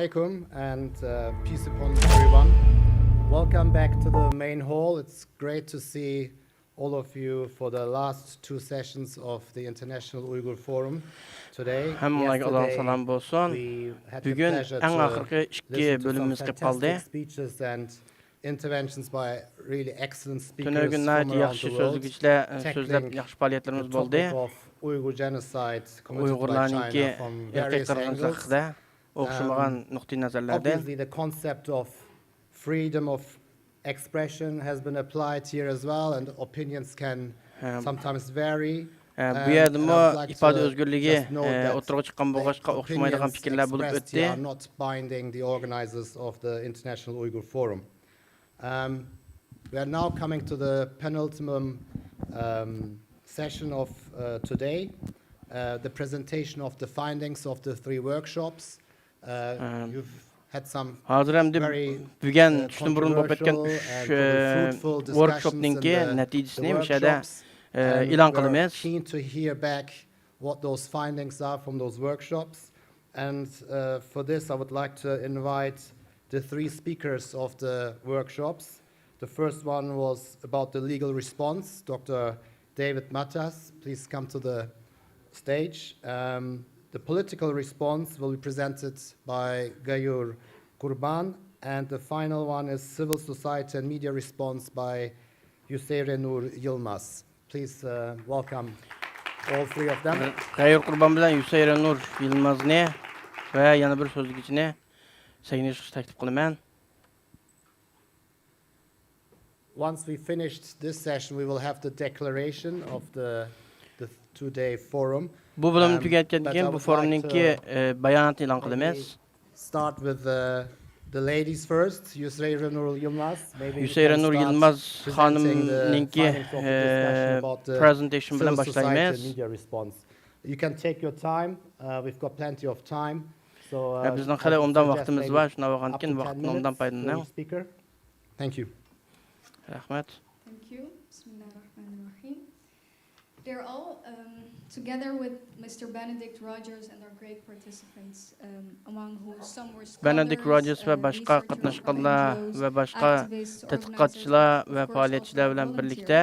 alaikum and peace upon everyone. Welcome back to the main hall. It's great to see all of you for the last two sessions of the International Uyghur Forum today. We had the pleasure to listen to some fantastic speeches and interventions by really excellent speakers from around the world, tackling the topic of Uyghur genocide committed by China from various angles. Obviously, the concept of freedom of expression has been applied here as well, and opinions can sometimes vary. Are not binding the organizers of the International Uyghur Forum. We are now coming to the penultimate session of today, the presentation of the findings of the three workshops. You've had some very controversial and fruitful discussions in the workshops. We're keen to hear back what those findings are from those workshops. And for this, I would like to invite the three speakers of the workshops. The first one was about the legal response. Dr. David Matas, please come to the stage. The political response will be presented by Gayur Kurban, and the final one is civil society and media response by Yuseyre Nur Yilmaz. Please welcome all three of them. Gayur Kurban bilan Yuseyre Nur Yilmazni va yana bir so'zligichni Saynish taklif qilaman. Once we finished this session, we will have the declaration of the two-day forum. Bu bo'limni tugatgandan keyin bu forumninki bayonotni e'lon qilamiz. Start with the ladies first. Yuseyre Nur Yilmaz. Yuseyre Nur Yilmaz xonimninki presentation bilan boshlaymiz. You can take your time. We've got plenty of time. So bizning hali undan vaqtimiz bor. Shuna bo'lgandan keyin vaqtni undan foydalaning. Thank you. Rahmat. Thank you. Bismillahirrahmanirrahim. They're all together with Mr. Benedict Rogers and our great participants, among whom some were scholars, Benedict Rogers ve başka qatnaşqanlar ve başqa tədqiqatçılar ve fəaliyyətçilər bilan birlikdə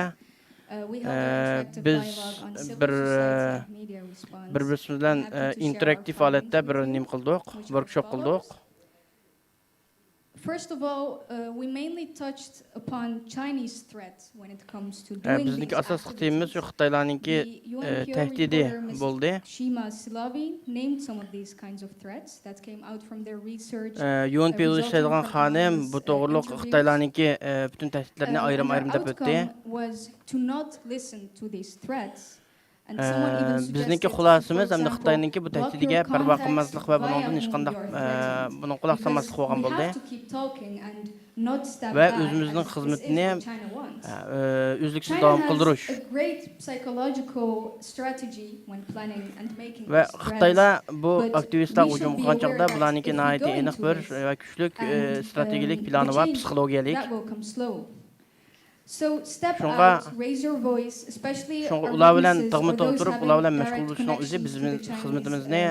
biz bir-birimiz bilan interaktiv holatda bir nim qildik, workshop qildik. First of all, we mainly touched upon Chinese threat when it comes to doing these activities. The UN board Shima Silavi named some of these kinds of threats that came out from their research. UN Bېريۇسېل xanım bu to'g'riliq Xitoylarninki bütün təhdidlərini ayrım-ayrım deb o'tdi. Was to not listen to these threats. Bizninki xulasimiz hamda Xitoyninki bu tahdidiga parvo qilmaslik va buningdan hech qanday buning quloq solmaslik bo'lgan bo'ldi. Va o'zimizning xizmatini uzluksiz davom qildirish. Va Xitoylar bu aktivistlar hujum qilgan chaqda bularninki nihoyatda aniq bir va kuchli strategik plani va psixologiyalik. So step out, raise your voice, especially ular bilan tig'ma turib, ular bilan mashg'ul bo'lishning o'zi bizning xizmatimizni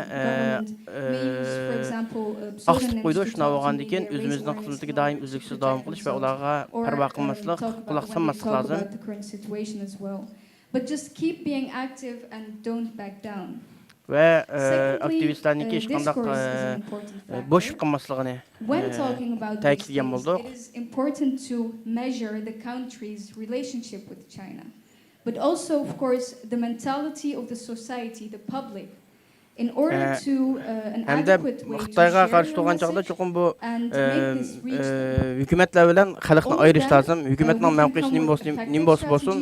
aqtib qo'ydi. Shuna bo'lgandan keyin o'zimizning xizmatiga doim uzluksiz davom qilish va ularga parvo qilmaslik, quloq solmaslik lozim. But just keep being active and don't back down. Ve aktivistlarninki hech qanday bo'sh qilmasligini ta'kidlagan bo'ldik. It is important to measure the country's relationship with China, but also, of course, the mentality of the society, the public, in order to an adequate way to share your message and make this reach hükümetler bilan xalqni ayirish lozim. Hükümetning mavqesi nim bo'lsin,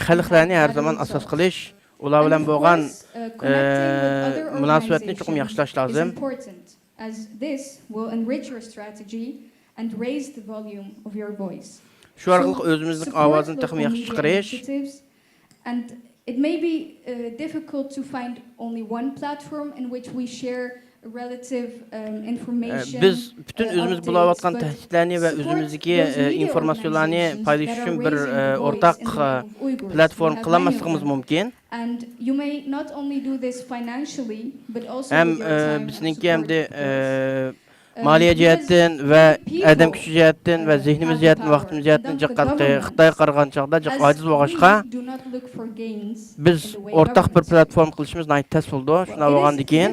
xalqlarni har zaman asos qilish, ular bilan bo'lgan munosabatni chuqur yaxshilash lozim. As this will enrich your strategy and raise the volume of your voice. Shu orqali o'zimizning ovozini texmi yaxshi chiqarish. And it may be difficult to find only one platform in which we share relative information. Biz bütün özümüz bulayotgan tahdidlarni va o'zimizdagi informatsiyalarni paylashish uchun bir o'rtaq platform qilmasligimiz mumkin. And you may not only do this financially, but also bizningki hamda maliye cihetten ve adam gücü cihetten ve zihnimiz cihetten, vaktimiz cihetten Xitayga qaragan chaqda aciz bo'lg'achqa biz o'rtaq bir platform qilishimiz nihoyat tez bo'ldi. Shuna bo'lgandan keyin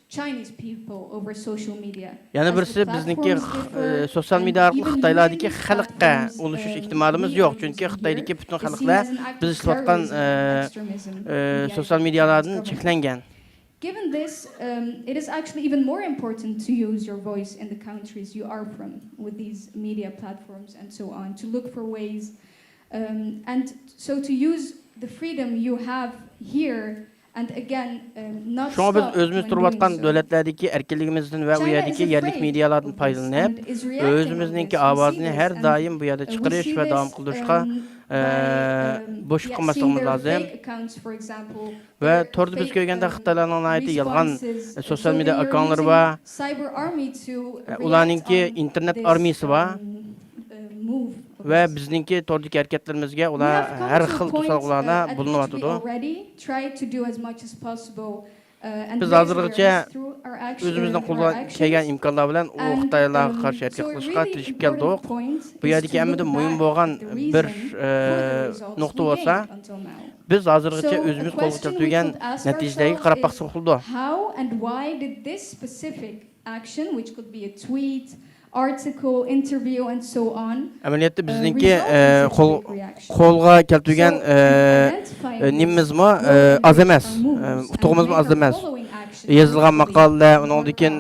Chinese people over social media. yana birisi bizniki sosyal media orqali Xitoylardagi xalqqa ulashish ehtimolimiz yo'q, chunki Xitoydagi butun xalqlar biz ishlayotgan sosyal medialardan cheklangan. Given this, it is actually even more important to use your voice in the countries you are from with these media platforms and so on, to look for ways and so to use the freedom you have here and again not Şuna biz stop özümüz when turvatkan doing so. dövletlərdəki erkinligimizdən və bu yerdəki yerlik medialardan faydalanıb, özümüzdənki avazını hər daim bu yerdə çıxırış və davam qıldırışqa boş qılmasımız lazım. Və torda biz görgəndə Xitaylarının aidi yalğan sosial media akanları var. Ularınki internet armiyası var. Ve bizninki tordaki hareketlerimizge ular her xil tusalgılarına bulunatıdı. Biz hazırlıkça özümüzden kullan kelgen imkanlar bilen o Xitaylarga karşı hareket kılışqa tirişip geldik. Bu yerdeki emmide mühim bolgan bir nokta olsa biz hazırlıkça özümüz kolga keltirgen neticelerge qarap baksak boldu. How and why did this specific action, which could be a tweet, article, interview and so on. Ameliyatda bizninki kolga keltirgen nimimiz mi az emas, utuğumuz mu az emas. Yazılgan maqallar, ondan keyin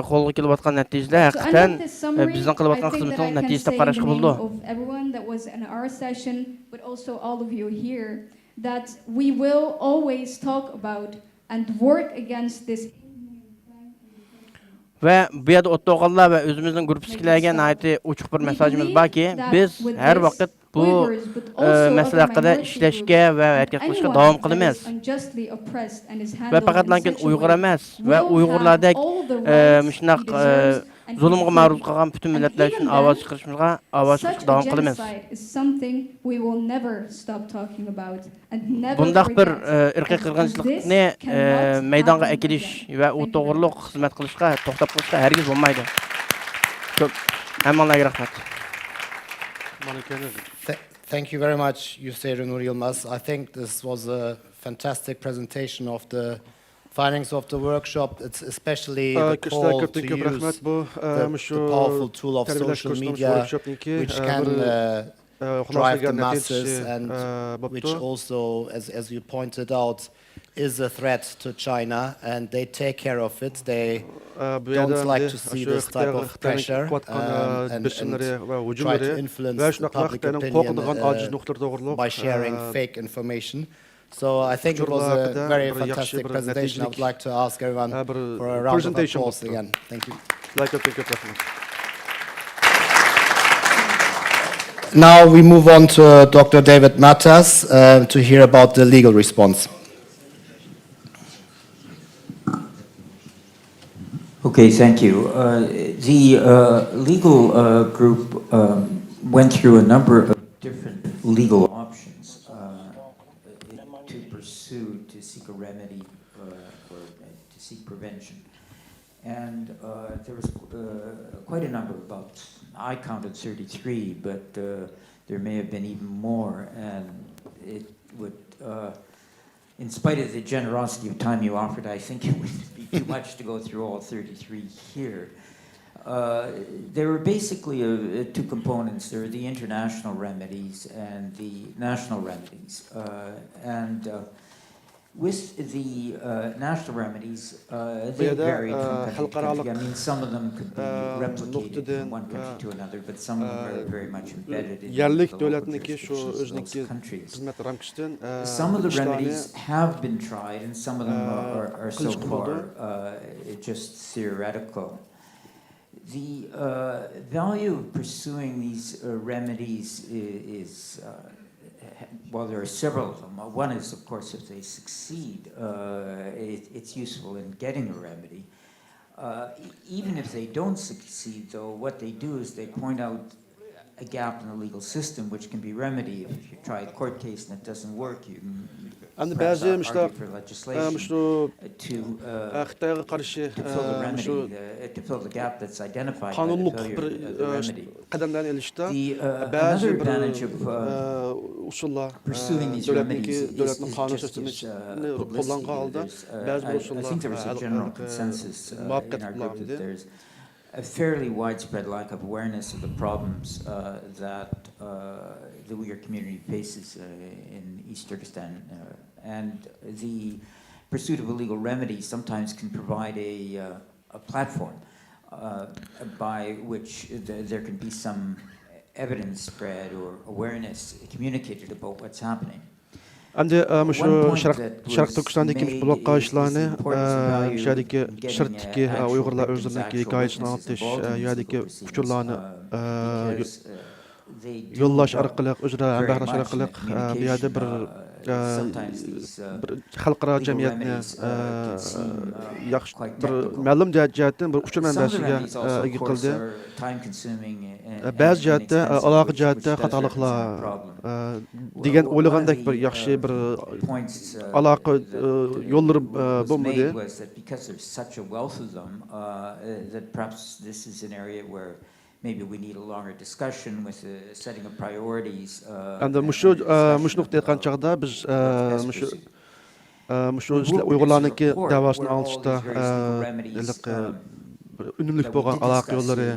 kolga kelib atgan natijalar haqiqatan bizning qilib atgan xizmatning natijasida qarashga bo'ldi. Everyone that was in our session, but also all of you here, that we will always talk about and work against this. Ve bu yerda o'tto'g'anlar ve özümüzün grupsikilarga nayati uçuq bir mesajımız var ki biz her vakit bu mesele haqida ishlashga ve harakat qilishga davom qilamiz. Ve faqatlankin Uyg'ur emas ve Uyg'urlardek shunaq zulmga ma'ruz qolgan bütün millatlar uchun ovoz chiqarishimizga davom qilamiz. Bundaq bir irqiy qirg'inchilikni maydonga akilish va u to'g'riliq xizmat qilishga, to'xtab qolishga hargiz bo'lmaydi. Ko'p hammalarga rahmat. Thank you very much, Yuseyr Nur Yilmaz. I think this was a fantastic presentation of the findings of the workshop. It's especially the call to use the powerful tool of social media, which can drive the masses and which also, as you pointed out, is a threat to China, and they take care of it. They don't like to see this type of pressure and try to influence public opinion by sharing fake information. So I think it was a very fantastic presentation. I would like to ask everyone for a round of applause again. Thank you. Now we move on to Dr. David Matas to hear about the legal response. Okay, thank you. The legal group went through a number of different legal options to pursue, to seek a remedy or to seek prevention. And there was quite a number, about, I counted 33, but there may have been even more, and it would, in spite of the generosity of time you offered, I think it would be too much to go through all 33 here. There were basically two components. There were the international remedies and the national remedies. With the national remedies, they varied from country to country. I mean, some of them could be replicated from one country to another, but some of them are very much embedded in the local jurisdictions of those countries. Some of the remedies have been tried, and some of them are so far just theoretical. The value of pursuing these remedies is well, there are several of them. One is, of course, if they succeed, it's useful in getting a remedy. Even if they don't succeed, though, what they do is they point out a gap in the legal system which can be remedied. If you try a court case and it doesn't work, you can Endi perhaps ba'zi argue for legislation shu to Xitoyga qarshi fill the remedy, shu to fill the gap that's identified by the qonunluq failure bir of the remedy. qadamlarni ilishda Another ba'zi bir advantage of usullar pursuing these remedies is davlatning qonun just sistemini its qo'llangan holda ba'zi bir I usullar think there was a general consensus in our group that there's a fairly widespread lack of awareness of the problems that the Uyghur community faces in East Turkestan, and the pursuit of a legal remedy sometimes can provide a platform by which there can be some evidence spread or awareness communicated about what's happening. Endi shu Sharq Turkistondagi blokqa ishlarni shadiki shirtdagi Uyg'urlar o'zlarining hikoyasini anlatish, yerdagi uchurlarni yo'llash orqali, o'zaro bahrash orqali bu yerda bir xalqaro jamiyatni yaxshi bir ma'lum jihatdan bir uchur manbasiga ega qildi. Ba'zi jihatda aloqa jihatda xatoliklar degan o'ylagandek bir yaxshi bir aloqa yo'llari bo'lmadi. Maybe we need a longer discussion with the setting of priorities. And mushu nuqtaga chiqqan chog'da biz mushu Uyg'urlarniki davosini olishda unumli bo'lgan aloqa yo'llari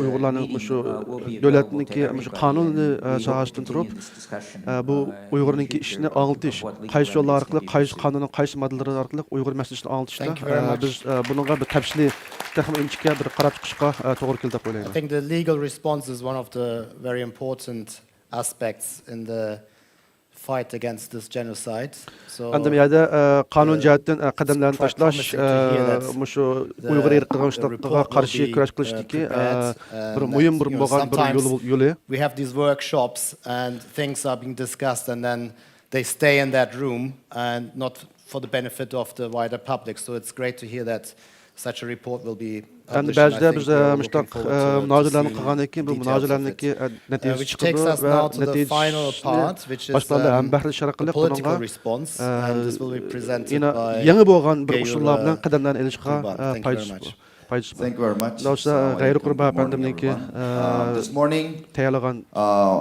Uyg'urlarning mushu davlatniki mushu qonuniy sohasidan turib bu Uyg'urniki ishini anglatish, qaysi yo'llar orqali, qaysi qonunning qaysi moddallari orqali Uyg'ur masalasini anglitishda biz bunga bir tafsili inchikka bir qarab chiqishga to'g'ri keldi deb o'ylayman. I think the legal response is one of the very important aspects in the fight against this genocide. So Endi bu yerda qonun jihatdan qadamlarni tashlash, mushu Uyg'ur irqchilig'iga qarshi kurash qilishdagi bir muhim bo'lgan bir yo'li. We have these workshops and things are being discussed and then they stay in that room and not for the benefit of the wider public. So it's great to hear that such a report will be Endi published. ba'zida biz mushtaq munozaralarni qilgandan keyin bu munozaralarniki natija Which takes us now to the final part, which is the political response, and this will be presented by yangi bo'lgan bir usullar bilan qadamlarni ilishga Thank you very much. This morning,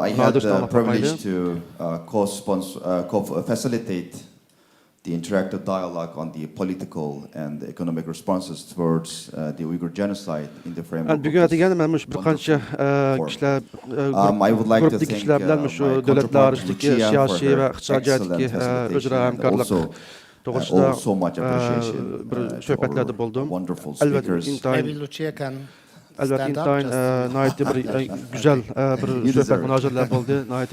I had the privilege to co-facilitate the interactive dialogue on the political and economic responses towards the Uyghur genocide in the framework of this wonderful forum. I would like to thank my counterpart Lucia for her excellent presentation, also so much appreciation to our wonderful speakers. Maybe Lucia can Albatta stand up. nəhayət bir gözəl bir söhbət münazirələr oldu. Nəhayət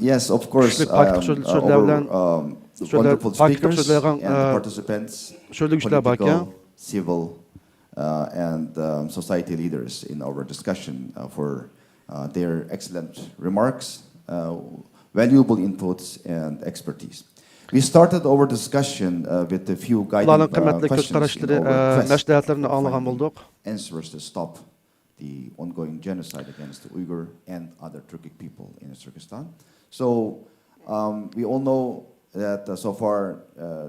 Yes, of course, our wonderful speakers and participants, political, civil, and society leaders in our discussion for their excellent remarks, valuable inputs, and expertise. We started our discussion with a few guiding questions in our answers to stop the ongoing genocide against the Uyghur and other Turkic people in Turkestan. So we all know that so far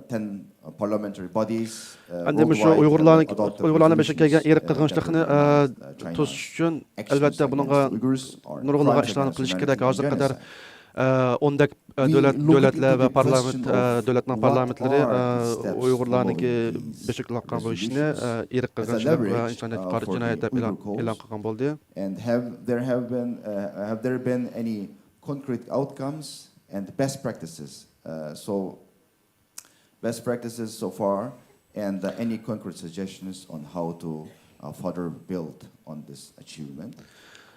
10 parliamentary bodies worldwide adopted resolutions 10 dövlətlər və dövlətlərin parlamentləri Uyğurlarnınki beşikləşən bu işni irq qırğınçılıq və insaniyyət qarşı cinayətlər elan qılған oldu. And have there been any concrete outcomes and best practices? Best practices so far, and any concrete suggestions on how to further build on this achievement.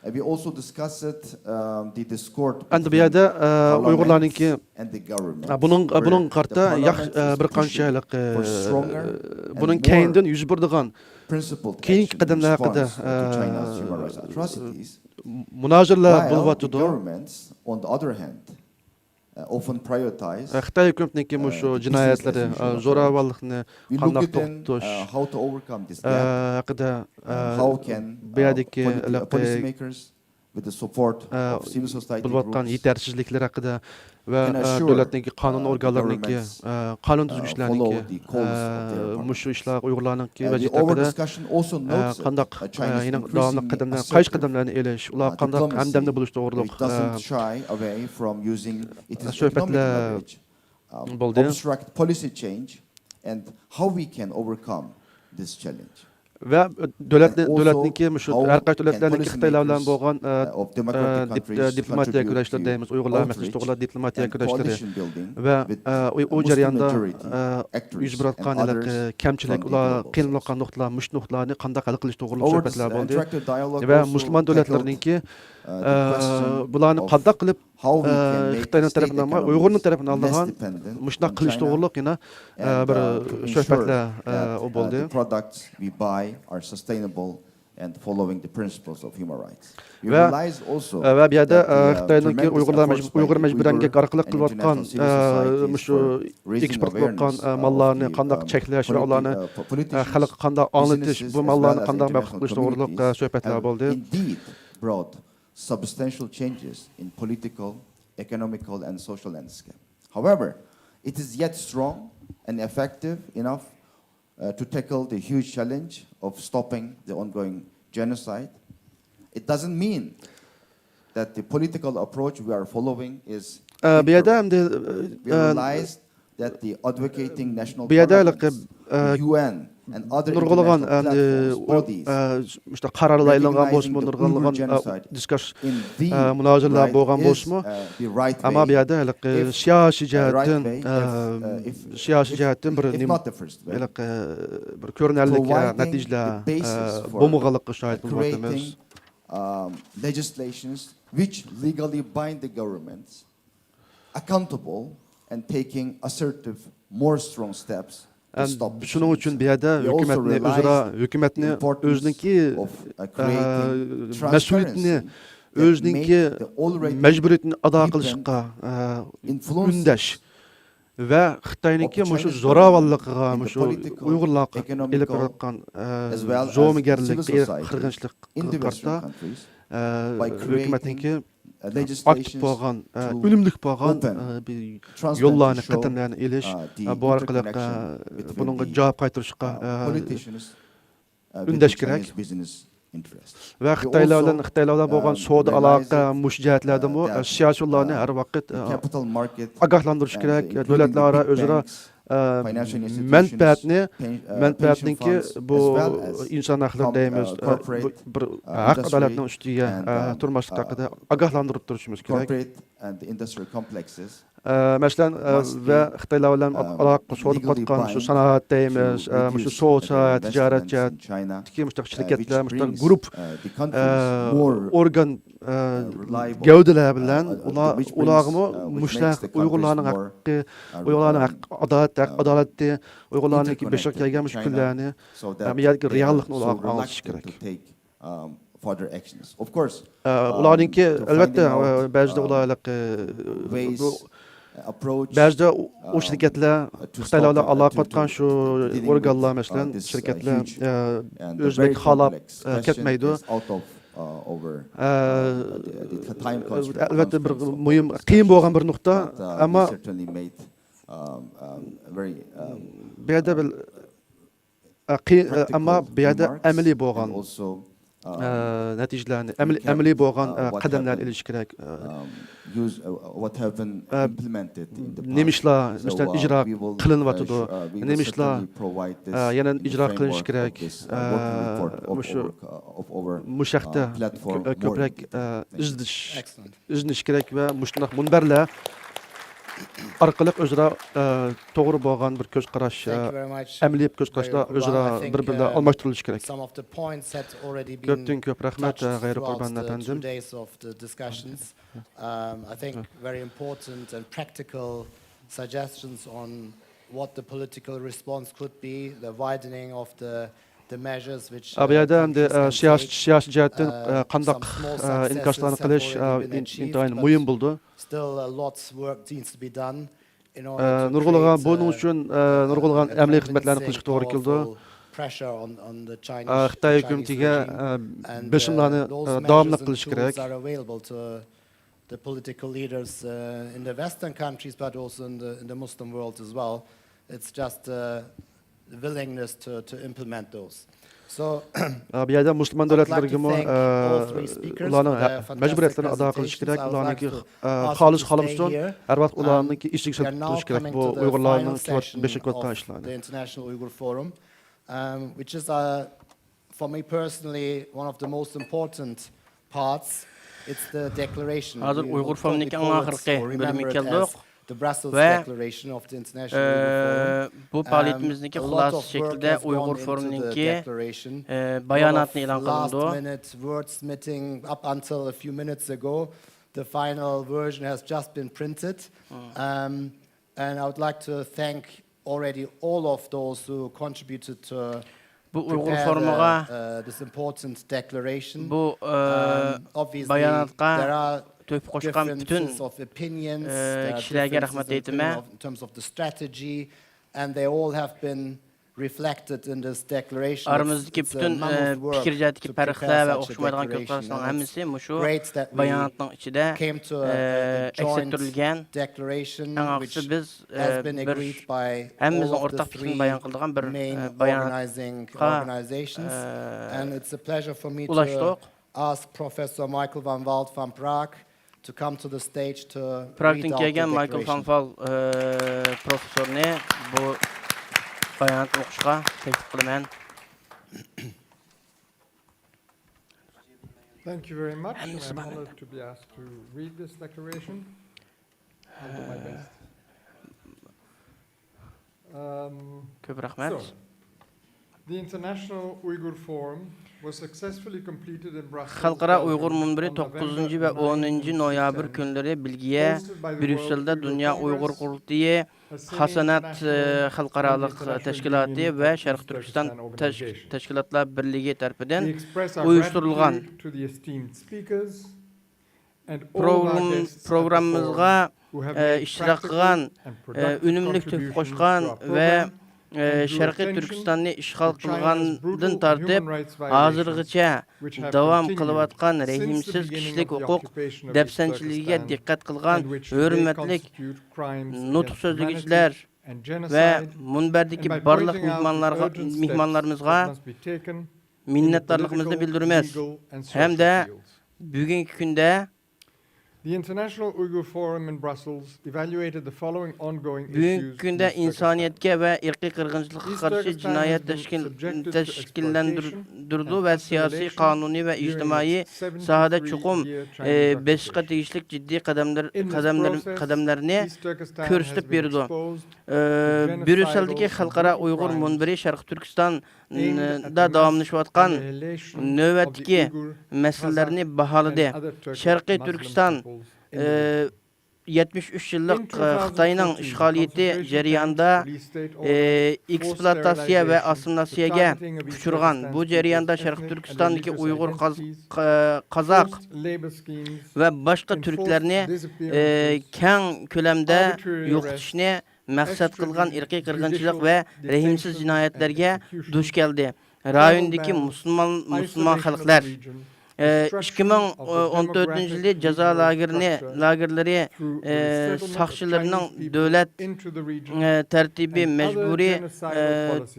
We also discussed the discord between parliament and the government. Bunun qarta bir qanchalik bunun keyindan yuz berdigan keyingi qadamlar haqida munozaralar bo'lyapti. On the other hand, often prioritize Xitoy hukumatniki mushu jinoyatlarni, zo'ravonlikni qanday to'xtatish how to overcome this gap, haqida how can bu yerdagi policymakers with the support of civil society bo'layotgan groups, yetersizliklar haqida va can assure, davlatning qonun organlarining qonun follow tuzuvchilarning the calls of their party. mushu ishlar Uyg'urlarning The vaziyati over haqida discussion also notes qandaq that China is davomli increasingly qadamlar qaysi assertive qadamlarni elish ular qandaq diplomacy, hamdamda bo'lish to'g'riliq which doesn't shy away from using its economic suhbatlar leverage, bo'ldi. obstruct policy change, and how we can overcome this challenge. va davlatniki also shu how har qaysi can davlatlarniki Xitoylar bilan policymakers, bo'lgan of democratic countries diplomatiya contribute kurashlar to deymiz Uyg'urlar outreach masalasi to'g'ri diplomatiya and kurashlari coalition building va with u Muslim jarayonda majority actors yuz berayotgan and others kamchilik from the ular global qiynalgan nuqtalar mush nuqtalarni qanday hal qilish to'g'riliq Over this suhbatlar bo'ldi interactive dialogue va also musulmon tackled, davlatlarniki the question bularni of qanday qilib how we can make Xitoyning state tarafidan emas economies Uyg'urning tarafidan less aldigan dependent mushunday on qilish China to'g'riliq yana and, bir to ensure suhbatlar that, u bo'ldi the products we buy are sustainable and following the principles of human rights. We Va- realize also va bu yerda that the, Xitoyninki tremendous Uyg'urlar efforts by Uyg'ur the majburiyatga Uyghur orqali and qilayotgan international civil societies shu for raising eksport awareness qilayotgan of mallarni the, qanday cheklash va ularni politicians, xalqqa qanday anglatish businesses, bu as mallarni well as qanday mahfuz international qilish to'g'riliq communities suhbatlar have bo'ldi indeed brought substantial changes in political, economical, and social landscape. However, it is yet strong and effective enough to tackle the huge challenge of stopping the ongoing genocide. It doesn't mean that the political approach we are following is bu yerda imperfect. endi We realize that the advocating national bu yerda parliaments, the UN, and other nurg'ulg'an international platforms, bodies, işte qarorlar e'lon bo'lsin recognizing the nurg'ulg'an Uyghur genocide diskurs in the munozaralar right bo'lgan is, bo'lsinmi the right ammo bu way. yerda If, siyosiy right jihatdan way, if siyosiy jihatdan bir if not the first way, bir ko'rinarli providing natijalar the basis for bo'lmaganlikqa shohid bo'lyapmiz creating legislations which legally bind the governments accountable and taking assertive, more strong steps to stop the shuning uchun bu yerda We also hukumatni realize hukumatni the importance o'ziniki of creating mas'uliyatni transparency that o'ziniki make the already majburiyatni ado deepened qilishga influences undash va Xitoyniki of mushu Chinese zo'ravonligiga in the mushu political, Uyg'urlarga economical, ilib berayotgan as well as zo'migarlik civil society qirg'inchilik in the qarta Western countries by hukumatniki creating aktiv legislations bo'lgan to unumli bo'lgan open, bir transparent yo'llarni to show, qadamlarni elish the bu orqali interconnection between bunga the, javob qaytarishga politicians with undash the kerak. Chinese business interests. va Xitoylar bilan bo'lgan savdo realize aloqa mush jihatlardami that, siyosiylarni har vaqt the capital market ogohlantirish and kerak including the davlatlararo big o'zaro banks, financial institutions, manfaatni pension manfaatniki funds, bu as well as inson haqlari deymiz corporate, bir haq industry adolatning ustiga and, turmaslik haqida ogohlantirib turishimiz kerak corporate and industrial complexes masalan must va be, Xitoylar bilan aloqa savdo legally qilayotgan shu bind sanoat to deymiz shu reduce so'lsa their tijorat investments in China, jihatdagi mustaq which shirkatlar mustaq brings, guruh the countries more organ reliable, gavdalar bilan which brings, ularga which mushlar makes the countries Uyg'urlarning more, haqqi Uyg'urlarning adolatni Uyg'urlarniki interconnected beşik kelgan with China, mushkullarni so that bu yerga they are reallikni so ular anlash reluctant kerak to take further actions. Of course, ularninki to albatta finding out, ba'zida ularlik ways, approach, ba'zida o shirkatlar to Xitoylar bilan stop, aloqa to qilayotgan shu dealing organlar with, masalan this, shirkatlar huge and o'zbek very xalab complex question ketmaydi is out of over the time constraint albatta bir constraints of muhim our qiyin bo'lgan bir nuqta discussions, but, ammo we certainly made very bu yerda bir qiyin ammo practical bu yerda remarks amaliy and bo'lgan also natijalarni recap, amaliy bo'lgan what qadamlarni happened, ilish kerak use what have been implemented in the past. nima ishlar So, masalan ijro we will, qilinyotidi we will nima ishlar certainly provide this yana in the ijro qilinishi framework kerak of this, working report of our mush haqda platform more ko'proq in detail. Thank you. Excellent. iznish kerak va mushunaq munbarlar orqali o'zaro to'g'ri bo'lgan bir ko'z qarash Thank you very much. amaliy ko'z qarashlar Very well. o'zaro I think, bir-biridan almashtirilishi kerak Some of the points had already been ko'pdan ko'p rahmat touched g'ayri throughout qurban the 2 atandim days of the discussions. I think very important and practical suggestions on what the political response could be, the widening of the measures which bu yerda endi countries can take. siyosiy jihatdan qandaq Some small successes inkoslarni have qilish already been achieved, intayin but muhim bo'ldi Still, lots of work needs to be done in order to nurg'ulg'an create, buning uchun nurg'ulg'an amaliy xizmatlarni qilishga to'g'ri keldi powerful pressure on the Chinese, Xitoy Chinese hukumatiga regime. And besimlarni those davomli measures and qilish kerak. tools are available to the political leaders in the Western countries, but also in the Muslim world as well. It's just the willingness to implement those. So, bu yerda musulmon davlatlargami ularning majburiyatlarini ado qilish kerak, ularniki xolis xohlamas uchun har vaqt ularniki ishiga solib turish kerak bu Uyg'urlarning beshik o'tgan ishlarni. The International Uyghur Forum, which is for me personally one of the most important parts. It's the declaration. Hozir Uyg'ur forumining eng oxirgi bo'limi keldik. The Brussels Ve, Declaration of the International Uyghur Forum. Bu faoliyatimizdagi xulosa shaklida Uyg'ur forumininki bayonotni e'lon qilindi. Last minute wordsmithing up until a few minutes ago. The final version has just been printed. And I would like to thank already all of those who contributed to Bu Uyg'ur forumiga this important declaration. bu Obviously, bayonotga there are töhfə qoşqan bütün differences of opinions, kişilərə rəhmət etmə. in terms of the strategy, and they all have been reflected in this declaration. Aramızdaki It's a bütün mammoth work fikircədəki to fərqlər prepare və such a oxşamaydigan declaration, köklərin and hamısı it's muşu great that we bayonatның içində came to a əks joint etdirilən. declaration Ən which axırı biz has been bir agreed by həmimizin all of the ortaq fikrini three bayan qıldığan bir main bayan organizing organizations. And it's a pleasure for me to ulaşdıq. ask Professor Michael van Walt van Praag to come to the stage to Prag'dan read out kelgan the Michael van declaration. Val professorni bu bayonotni o'qishga taklif qilaman. Thank you very much. I'm honored to be asked to read this declaration. I'll do my best. Ko'p rahmat. So, the International Uyghur Forum was successfully completed in Brussels. Xalqaro Uyg'ur munbiri 9 va 10 noyabr kunlari Belgiya, Bېريۇسېlda Dünya Uyg'ur qurultiyi, Hasanat xalqarалық tashkiloti va Sharq Turkiston tashkilotlar birligi tomonidan uyushtirilgan programmamizga ishtirok qilgan, unumli töhfə qo'shgan va Sharqiy Turkistonni ishg'ol qilgandan tortib hozirgacha davom qilayotgan rahimsiz kishilik huquq dafsanchiligiga diqqat qilgan hurmatli nutq so'zlagichilar va munbardagi barliq mehmonlarimizga minnatdorligimizni bildiramiz hamda bugungi kunda The International Uyghur Forum in Brussels evaluated the following ongoing bugungi issues. kunda insoniyatga va irqiy qirg'inchilikqa qarshi jinoyat tashkillantirdi va siyosiy, qonuniy va ijtimoiy sohada chuqur beshga tegishli jiddiy qadamlarni ko'rsatib berdi. Bېريۇسېldagi xalqaro Uyg'ur munbiri Sharq Turkistonda davomlashayotgan navbatdagi masalalarni baholadi. Sharqiy Turkiston 73 yillik Xitoyning ishg'oliyati jarayonida ekspluatatsiya va assimilyatsiyaga uchragan. Bu jarayonda Sharq Turkistondagi Uyg'ur, Qozoq va boshqa turklarni keng ko'lamda yo'qotishni maqsad qilgan irqiy qirg'inchilik va rahimsiz jinoyatlarga duch keldi. Rayondagi musulmon xalqlar 2014-yilda jazo lagerlari soqchilarining davlat tartibi majburiy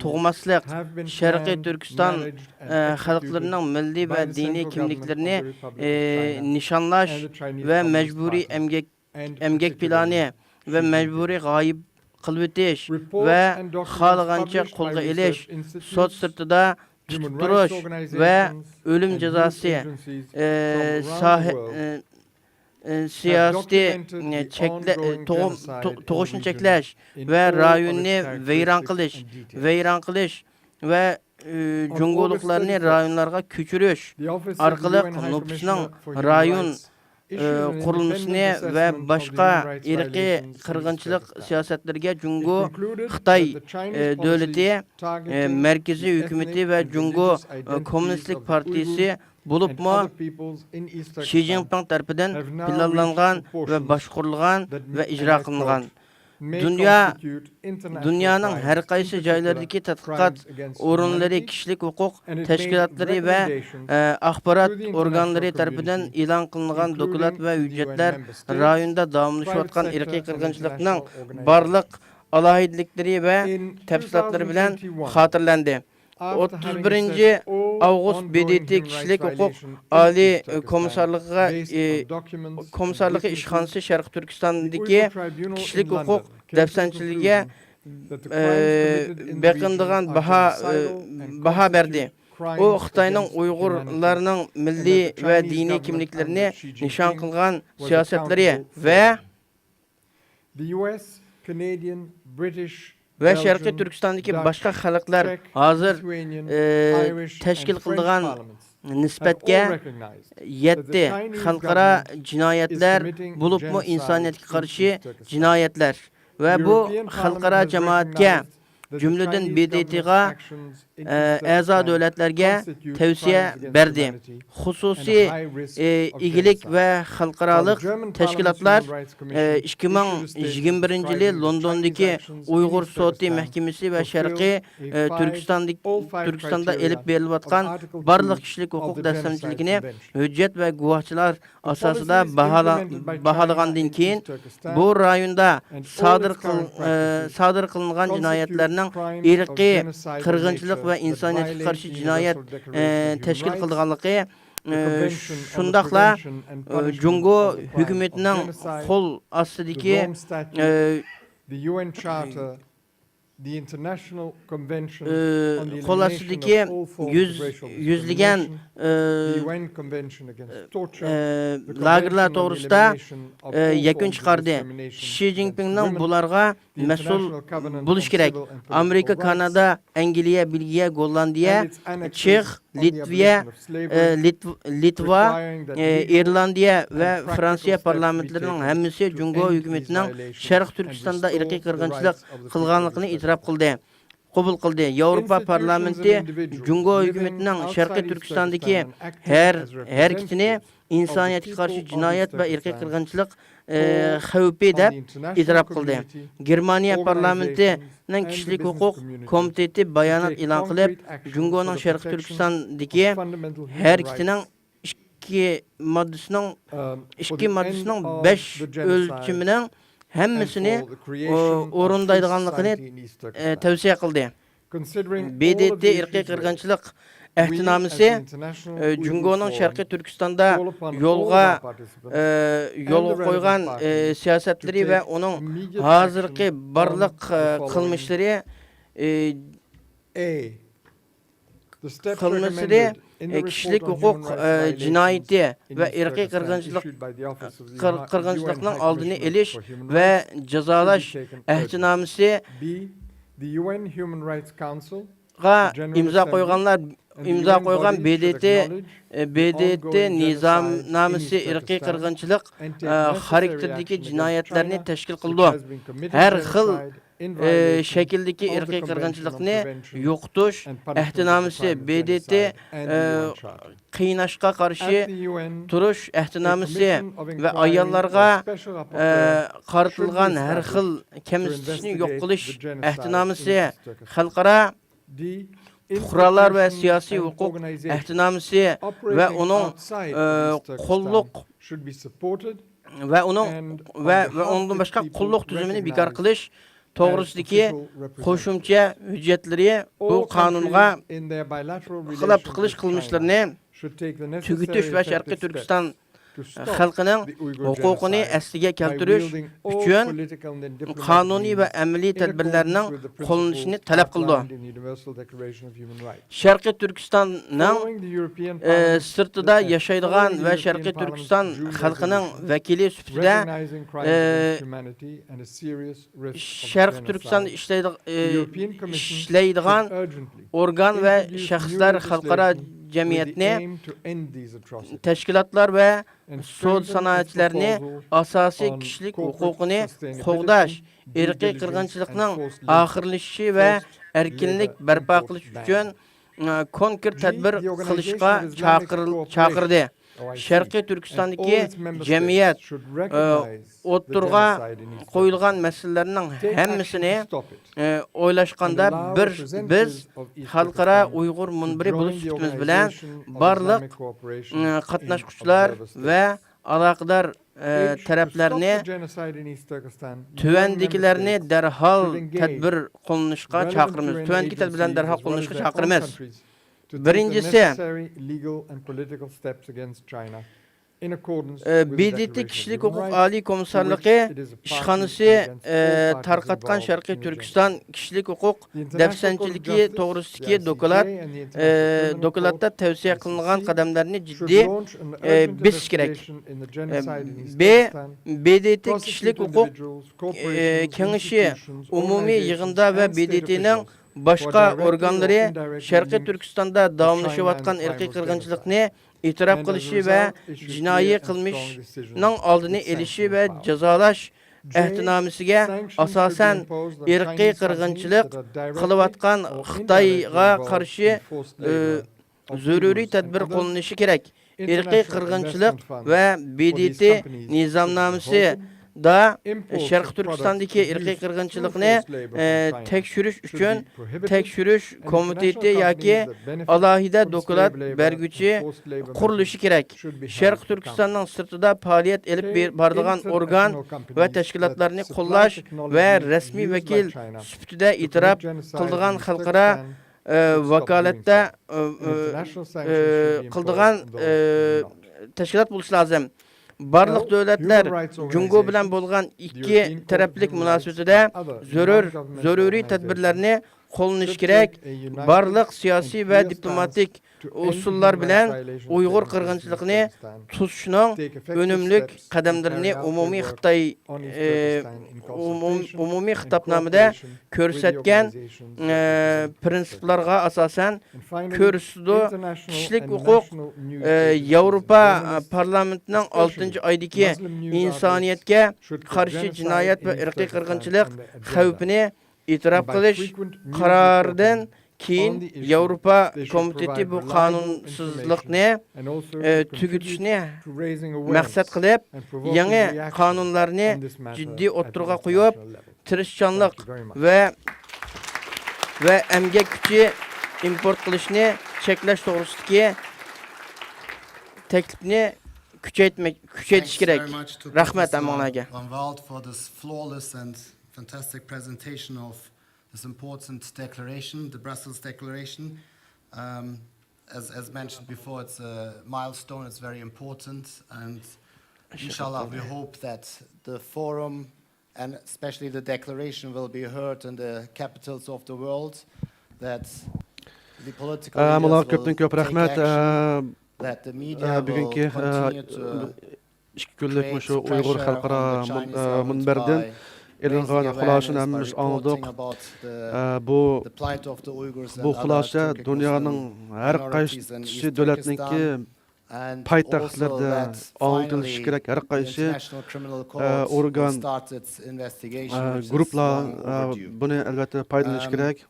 tug'maslik Sharqiy Turkiston xalqlarining milliy va diniy kimliklarini nishonlash va majburiy emgak plani va majburiy g'oyib qilib o'tish va xohlagancha qo'lga olish, sud sirtida tutib turish va o'lim jazosi, siyosiy tug'ishni cheklash va rayonni vayron qilish va jungoliklarni rayonlarga ko'chirish orqali nufusning rayon qurilmasini va boshqa irqiy qirg'inchilik siyosatlariga Jungo Xitoy davlati, markaziy hukumati va Jungo Kommunistlik partiyasi bo'libmi Xi Jinping tomonidan planlangan va boshqarilgan va ijro qilingan. Dünyanın her qaysı joylaridagi tadqiqot o'rinlari, kishilik huquq tashkilotlari va axborot organlari tomonidan e'lon qilingan dokument va hujjatlar rayonda davomlashayotgan irqiy qirg'inchilikning barliq alohidaliklari va tafsilotlari bilan xotirlandi. 31 Avgust BDT Kişilik Hukuk Ali Komisarlığı İşhansı Şarkı Türkistan'daki Kişilik Hukuk Defsançiliğe beqindiğen baha verdi. O Xitayning Uyg'urlarning milliy va diniy kimliklerini nishon qilgan siyosatlari va Sharqiy Turkistondagi boshqa xalqlar hozir tashkil qilgan nisbatga 7 xalqaro jinoyatlar bo'libmi insoniyatga qarshi jinoyatlar va bu xalqaro jamoatga jumladan BDT'ga a'zo davlatlarga tavsiya berdi. Xususiy igilik va xalqaroliq tashkilotlar 2021-yil Londondagi Uyg'ur soti mahkamasi va Sharqiy Turkistonda elib berilayotgan barliq kishilik huquq dasturchiligini hujjat va guvohchilar asosida baholagandan keyin bu rayonda sodir qilingan jinoyatlarning irqiy qirg'inchilik va insoniyatga qarshi jinoyat tashkil qilganligi shundaqla Jungo hukumatining qo'l ostidagi qo'lasidagi yuzlagan lagerlar to'g'risida yakun chiqardi. Shi Jinpingning bularga mas'ul bo'lish kerak. Amerika, Kanada, Angliya, Belgiya, Gollandiya, Chex, Litva, Irlandiya va Fransiya parlamentlarining hammasi Jungo hukumatining Sharq Turkistonda irqiy qirg'inchilik qilganligini e'tirof qildi. Qabul qildi. Yevropa parlamenti Jungo hukumatining Sharqiy Turkistondagi har ikkisini insoniyatga qarshi jinoyat va irqiy qirg'inchilik xavfi deb e'tirof qildi. Germaniya parlamentining kishilik huquq komiteti bayonot e'lon qilib, Jungoning Sharqiy Turkistondagi har ikkisining ikki moddasining 5 o'lchimining hammasini o'rindaydiganligini tavsiya qildi. BDT irqiy qirg'inchilik ahdnomasi Jungoning Sharqiy Turkistonda yo'lga qo'ygan siyosatlari va uning hozirgi barliq qilmishlari kishilik huquq jinoyati va irqiy qirg'inchilikning oldini olish va jazolash ahdnomasi imzo qo'ygan BDT nizomnomasi irqiy qirg'inchilik xarakteridagi jinoyatlarni tashkil qildi. Har xil shakldagi irqiy qirg'inchilikni yo'qotish ahdnomasi BDT qiynashga qarshi turish ahdnomasi va ayollarga qaratilgan har xil kamsitishni yo'q qilish ahdnomasi xalqaro fuqarolar va siyosiy huquq ahdnomasi va uning qo'lliq va undan boshqa qo'lliq tuzumini bekor qilish to'g'risidagi qo'shimcha hujjatlari bu qonunga xiloflik qilish qilmishlarini tugutish va Sharqiy Turkiston xalqining huquqini asliga keltirish uchun qonuniy va amaliy tadbirlarning qo'llanilishini talab qildi. Sharqiy Turkistonning sirtida yashaydigan va Sharqiy Turkiston xalqining vakili sifatida Sharqiy Turkistonda ishlaydigan organ va shaxslar xalqaro jamiyatni, tashkilotlar va sud sanoatchilarni asosiy kishilik huquqini qo'g'dash, irqiy qirg'inchilikning oxirlashishi va erkinlik barpo qilish uchun konkret tədbir qilishqa chaqirdi. Sharqiy Turkistondagi jamiyat o'ttirg'a qo'yilgan masalalarning hammasini o'ylashganda biz xalqaro Uyg'ur munbiri bo'lish sifatimiz bilan barliq qatnashuvchilar va aloqador taraflarni tuvandikilarni darhol tadbir qo'llanishga chaqiramiz. Tuvandiki tadbirlarni darhol qo'llanishga chaqiramiz. Birinchisi, BDT kishilik huquq oliy komissarligi ishxonasi tarqatgan Sharqiy Turkiston kishilik huquq dafsanchiligi to'g'risidagi dokladda tavsiya qilingan qadamlarni jiddiy besish kerak. BDT kishilik huquq kengashi umumiy yig'inda va BDTning boshqa organlari Sharqiy Turkistonda davomlashayotgan irqiy qirg'inchilikni e'tirof qilishi va jinoiy qilmishning oldini olishi va jazolash ahdnomasiga asosan irqiy qirg'inchilik qilayotgan Xitoyga qarshi zaruriy tadbir qo'llanishi kerak. Irqiy qirg'inchilik va BDT nizomnomasi da Sharq Turkistondagi irqiy qirg'inchilikni tekshirish uchun tekshirish komiteti yoki alohida doklad berguchi qurilishi kerak. Sharq Turkistonning sirtida faoliyat olib boradigan organ va tashkilotlarni qo'llash va rasmiy vakil sifatida e'tirof qiladigan xalqaro vakolatda qiladigan tashkilot bo'lishi lozim. Barliq davlatlar Jungo bilan bo'lgan ikki taraflik munosabatida zaruriy tadbirlarni qo'llanish kerak. Barliq siyosiy va diplomatik usullar bilan Uyg'ur qirg'inchiligini tutishning unumli qadamlarini umumiy xitobnomada ko'rsatgan prinsiplarga asosan ko'rsatdi. Kishilik huquq Yevropa parlamentining 6-oydagi insoniyatga qarshi jinoyat va irqiy qirg'inchilik xavfini e'tirof qilish qaroridan keyin Yevropa komiteti bu qonunsizlikni tugutishni maqsad qilib, yangi qonunlarni jiddiy o'tirg'a qo'yib, tirishchanlik va emgak kuchi import qilishni cheklash to'g'risidagi taklifni kuchaytirish kerak. Rahmat ammonaga. Fantastic presentation of this important declaration, the Brussels Declaration. As mentioned before, it's a milestone, it's very important, and inshallah we hope that the forum and especially the declaration will be heard in the capitals of the world, that the political leaders will take action, that the media will continue to create pressure by Elangan xulosanı hamımız anladık. Bu xulasa dünyanın her qaysı dövlətninki paytaxtlarda anlatılışı gerek. Her qaysı organ, gruplar bunu elbette paydalanışı gerek.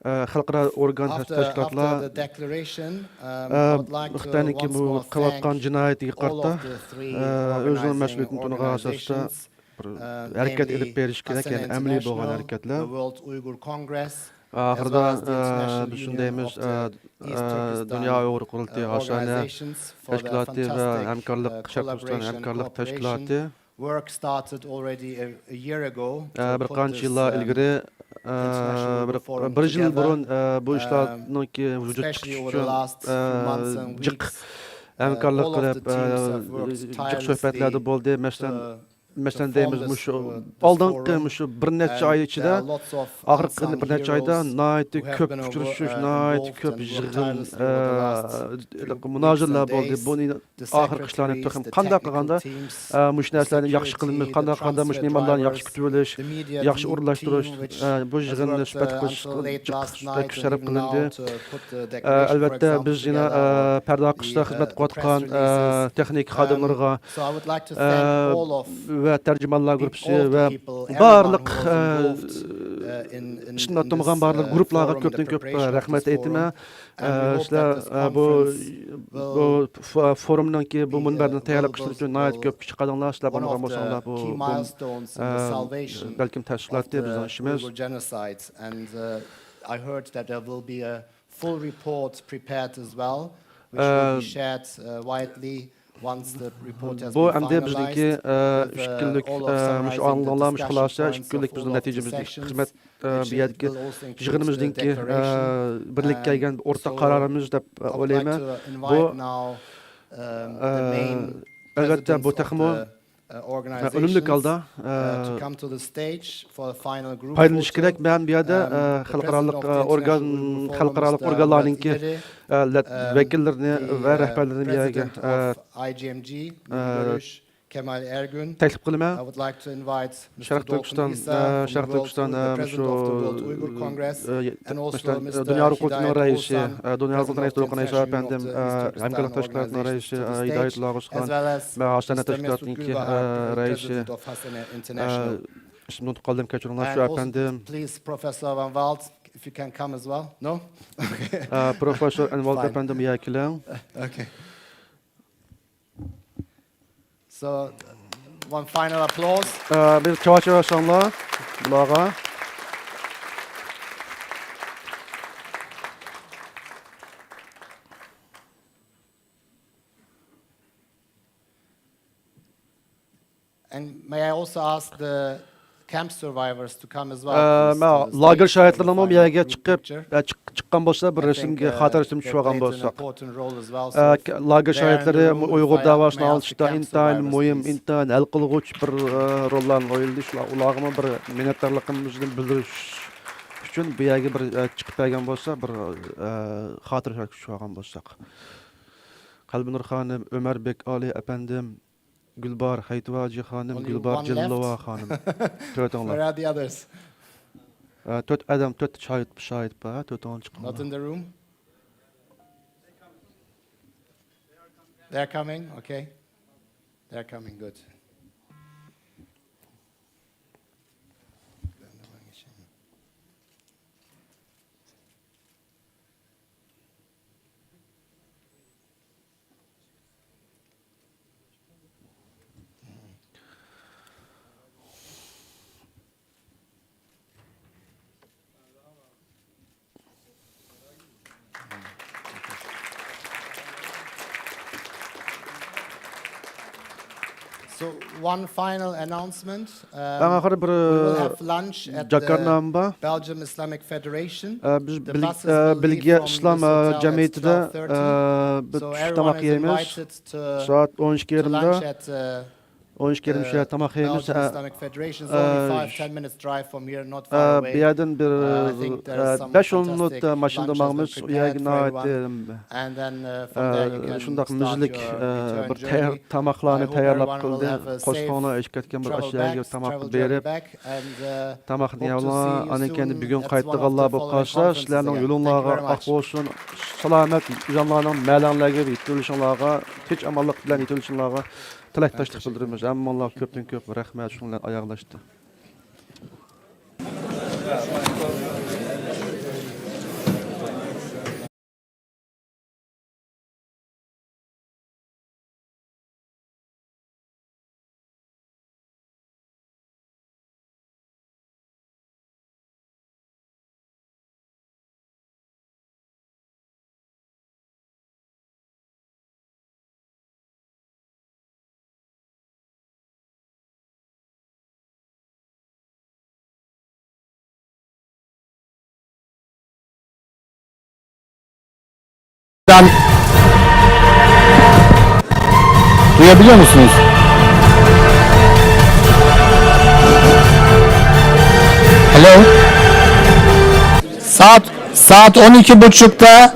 Xalqaro organ tashkilotlar Xitoyniki bu qilayotgan jinoyatiga qarata o'zining mas'uliyatini tunuga asosda harakat elib berish kerak, ya'ni amaliy bo'lgan harakatlar. Oxirida biz shundaymiz, Dunyo Uyg'ur qurultiyi oshana tashkiloti va hamkorlik Sharq Turkiston hamkorlik tashkiloti bir qancha yillar ilgari bir yil burun bu ishlarniki vujudga chiqishi uchun jiq hamkorlik qilib jiq suhbatlarda bo'ldi. Masalan deymiz, oldingi bir necha oy ichida, oxirgi bir necha oyda nihoyatda ko'p uchrashuv, nihoyatda ko'p yig'in, munozaralar bo'ldi. Buni oxirgi ishlarni qanday qilganda mush narsalarni yaxshi qilib, qanday qilganda mush ne'matlarni yaxshi kutib olish, yaxshi o'rlashtirish, bu yig'inni suhbat qilish kuchaytirib qilindi. Albatta biz yana parda qilishda xizmat qilayotgan texnik xodimlarga ve tercümanlar meet grubu all the ve people, barlık everyone who was involved, in işin atılmayan this, barlık gruplarga forum, in the köpten köp preparation of rahmet this etime. forum. And we hope that this Bu conference forumdan ki bu münberden tayarlap kışlık için nayet will köp kişi kadınlar işler one bunu of olmasanlar the bu key milestones in the salvation belki of teşkilatı bizden the işimiz. Uyghur genocide. And I heard that there will be a full report prepared as well, which will be shared widely once the report has Bu been hem de bizdeki finalized. üç günlük All of summarizing şu the anlamış discussion xulasa points üç of günlük all bizden of the neticemizde sessions, hizmet which bir yerdeki will also include the yığınımızdaki declaration. birlik kelgen ortak So kararımız dep I would like olayma. to Bu invite now the main elbette presidents bu of takımı the önümlü organizations kalda to come to the stage for the final group paylanış photo. gerek. Ben bir yerde The president of the organ International Uyghur Forum, halkaralık Mr. organlarınki Murat vekillerini the ve rehberlerini bir yerde president of IGMG, Görüş, Kemal Ergün. teklif I kılma. would like to invite Mr. Şarkı Dolkun Türkistan, İsa, Şarkı the Türkistan, president of the World Uyghur Congress, and also Mr. Dünya Hukuku'nun Hidayet reisi, Oğuzhan, Dünya Hukuku'nun reisi president of the Dolkun İsa International Union efendim, of the East Turkestan Hemkarlık Teşkilatı'nın Organizations reisi, to the Hidayet stage, Oğuzhan as well as ve Hastane Mr. Mesut Teşkilatı'nın Gülbahar, reisi. president of Hasene International. Şimdi unutkaldım kaçırınlar And şu also, efendim. please, Professor Van Walt, if you can come as well. No? Profesör Enval Fine. efendim yakilen. Okay. So, one final applause. Bir çava şanla. Bulağa. And may I also ask the camp survivors to come as well? please, to the Lager stage for the şahitlerinin bir final yerге group çıkıp picture. çıkkan bolsa bir I resim think, xatir resim they düşüp algan played an bolsak. important role as well. So if Lager they are in the şahitleri room, Uyghur if I davasını may ask the alışta camp intayin survivors, muhim, please. intayin el kılgıç bir rollarını oyuldu. Ulağıma bir minnettarlığımızı bildiriş üçün bu yerge bir çıkıp gelgen bolsa bir xatir şarkı düşüp algan bolsak. Kalbinur Hanım, Ömer Bek Ali efendim, Gülbar Haytvaci Hanım, Only Gülbar one Cellova left. Hanım. Where Tötönler. are the others? Töt adam, töt şahit ba, tötön Not çıkınlar. in the room? They're coming, okay. They're coming, good. So one final announcement. Ahir bir We will have lunch at the Jakarnam ba. Belgium Islamic Federation. Biz The buses will leave Bilge from İslam this hotel at Cemiyeti'de 12:30. bir So tuş everyone tamak is yiyemiz. invited Saat to 12 lunch yerinde at 12 yerim şey tamak yiyemiz. Belgium Islamic Federation. It's only 5-10 minutes drive from here, not far away. Bir yerden bir I think there is some 5-10 fantastic minut maşında lunches been mağımız. prepared Yergin for ait everyone. And then from there you can şundak start müzik your return bir journey. I tamaklarını hope tayarlap everyone will have kıldı. a safe Koştuğuna eşlik etken bir travel aşağıya back, tamak travel journey berip back, and tamak hope to niyavla see you anın soon kendi bugün at kayıtlı one of the Allah bu following kalsa conferences sizlerinin again. yolunlağa Thank you very ak much. olsun. Salamet canlarının məlanlarga bitilişinlağa hiç amallık bilen itilişinlağa tilakdaşlık bildirimiz. Amma Allah köpten köp rahmet şunlar ayaklaştı. Duyabiliyor musunuz? Hello? Saat 12.30'da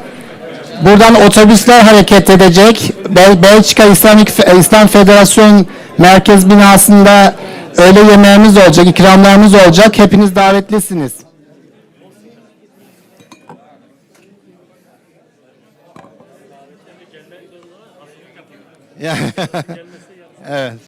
buradan otobüsler hareket edecek. Belçika İslam Federasyon Merkez binasında öğle yemeğimiz olacak, ikramlarımız olacak. Hepiniz davetlisiniz. Evet.